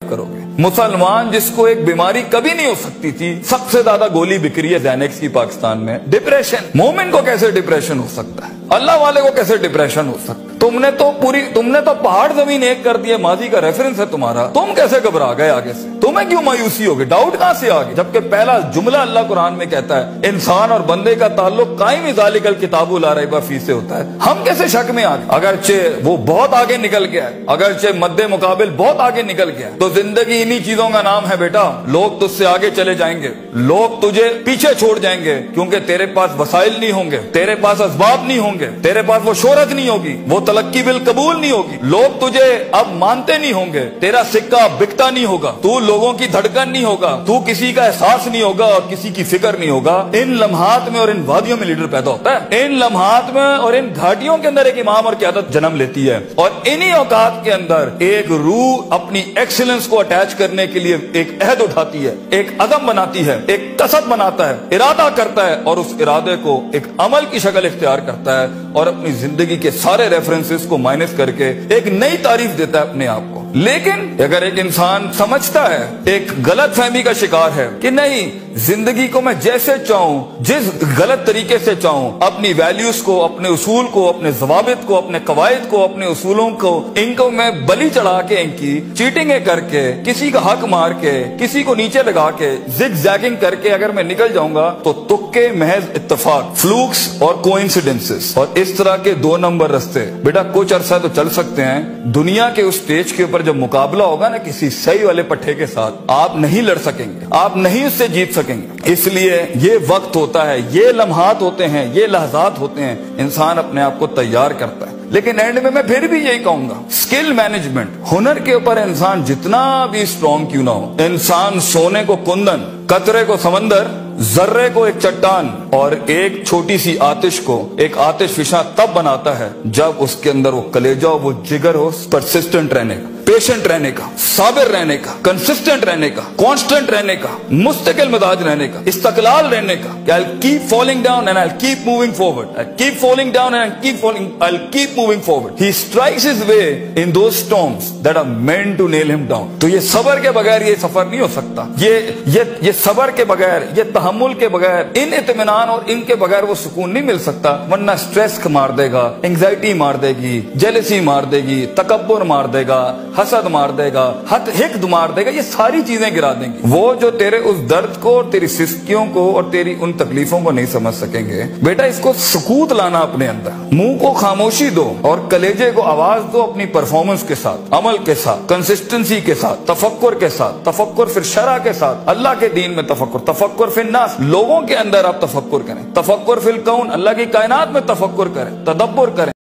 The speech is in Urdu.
کرو گے۔ مسلمان جس کو ایک بیماری کبھی نہیں ہو سکتی تھی، سب سے زیادہ گولی بک رہی ہے زینیکس کی پاکستان میں، ڈپریشن۔ مومن کو کیسے ڈپریشن ہو سکتا ہے؟ اللہ والے کو کیسے ڈپریشن ہو سکتا ہے؟ تم نے تو پہاڑ زمین ایک کر دیا، ماضی کا ریفرنس ہے تمہارا، تم کیسے گھبرا گئے آگے سے؟ تمہیں کیوں مایوسی ہوگی؟ ڈاؤٹ کہاں سے آگے؟ جبکہ پہلا جملہ اللہ قرآن میں کہتا ہے انسان اور بندے کا تعلق قائم ذالک الکتاب لا ریب فیہ سے ہوتا ہے۔ ہم کیسے شک میں آگے؟ اگرچہ وہ بہت آگے نکل گیا ہے، اگرچہ مد مقابل بہت آگے نکل گیا ہے، تو زندگی انہی چیزوں کا نام ہے بیٹا۔ لوگ تجھ سے آگے چلے جائیں گے، لوگ تجھے پیچھے چھوڑ جائیں گے، کیونکہ تیرے پاس وسائل نہیں ہوں گے، تیرے پاس اسباب نہیں ہوں گے، تیرے پاس وہ شہرت نہیں ہوگی، وہ تلقی بالقبول نہیں ہوگی، لوگ تجھے اب مانتے نہیں ہوں گے، تیرا سکہ بکتا نہیں ہوگا، تو لوگوں کی دھڑکن نہیں ہوگا، تو کسی کا احساس نہیں ہوگا اور کسی کی فکر نہیں ہوگا۔ ان لمحات میں اور ان وادیوں میں لیڈر پیدا ہوتا ہے، ان لمحات میں اور ان گھاٹیوں کے اندر ایک امام اور قیادت جنم لیتی ہے، اور انہی اوقات کے اندر ایک روح اپنی ایکسلنس کو اٹیچ کرنے کے لیے ایک عہد اٹھاتی ہے، ایک عزم بناتی ہے، ایک قصد بناتا ہے، ارادہ کرتا ہے، اور اس ارادے کو ایک عمل کی شکل اختیار کرتا ہے، اور اپنی زندگی کے سارے ریفرنسز کو مائنس کر کے ایک نئی تعریف دیتا ہے اپنے آپ کو۔ لیکن اگر ایک انسان سمجھتا ہے، ایک غلط فہمی کا شکار ہے کہ نہیں، زندگی کو میں جیسے چاہوں، جس غلط طریقے سے چاہوں، اپنی ویلیوز کو، اپنے اصول کو، اپنے ضوابط کو، اپنے قواعد کو، اپنے اصولوں کو، ان کو میں بلی چڑھا کے، ان کی چیٹنگیں کر کے، کسی کا حق مار کے، کسی کو نیچے لگا کے، زگ زیگنگ کر کے اگر میں نکل جاؤں گا تو تکے، محض اتفاق، فلوکس اور کوئنسیڈنسز، اور اس طرح کے 2 نمبر رستے بیٹا کچھ عرصہ تو چل سکتے ہیں۔ دنیا کے اس سٹیج کے اوپر جب مقابلہ ہوگا نا کسی صحیح والے پٹھے کے ساتھ، آپ نہیں لڑ سکیں گے، آپ نہیں اس سے جیت سکیں گے۔ اس لیے یہ وقت ہوتا ہے، یہ لمحات ہوتے ہیں، یہ لحظات ہوتے ہیں، انسان اپنے آپ کو تیار کرتا ہے۔ لیکن اینڈ میں پھر بھی یہی کہوں گا، سکل مینجمنٹ، ہنر کے اوپر انسان جتنا بھی اسٹرانگ کیوں نہ ہو، انسان سونے کو کندن، قطرے کو سمندر، ذرے کو ایک چٹان اور ایک چھوٹی سی آتش کو ایک آتش فشاں تب بناتا ہے جب اس کے اندر وہ کلیجہ ہو، وہ جگر ہو، پرسسٹنٹ رہنے کا، پیشنٹ رہنے کا، صابر رہنے کا، کنسسٹنٹ رہنے کا، کانسٹنٹ رہنے کا، مستقل مزاج رہنے کا، استقلال رہنے کا، کہ I'll keep falling down and I'll keep moving forward. I'll keep falling down and I'll keep moving forward. He strikes his way in those storms that are meant to nail him down. تو یہ صبر کے بغیر یہ سفر نہیں ہو سکتا، یہ صبر کے بغیر، یہ تحمل کے بغیر، ان اطمینان اور ان کے بغیر وہ سکون نہیں مل سکتا، ورنہ سٹریس مار دے گا، انگزائٹی مار دے گی، جیلسی مار دے گی، تکبر مار دے گا، حسد مار دے گا، حقد مار دے گا، یہ ساری چیزیں گرا دیں گی۔ وہ جو تیرے اس درد کو اور تیری سستیوں کو اور تیری ان تکلیفوں کو نہیں سمجھ سکیں گے، بیٹا اس کو سکوت لانا اپنے اندر، منہ کو خاموشی دو اور کلیجے کو آواز دو، اپنی پرفارمنس کے ساتھ، عمل کے ساتھ، کنسسٹنسی کے ساتھ، تفکر کے ساتھ، تفکر پھر شرع کے ساتھ، اللہ کے دین میں تفکر فی الناس، لوگوں کے اندر آپ تفکر کریں، تفکر فی الکون، اللہ کی کائنات میں تفکر کریں، تدبر کریں۔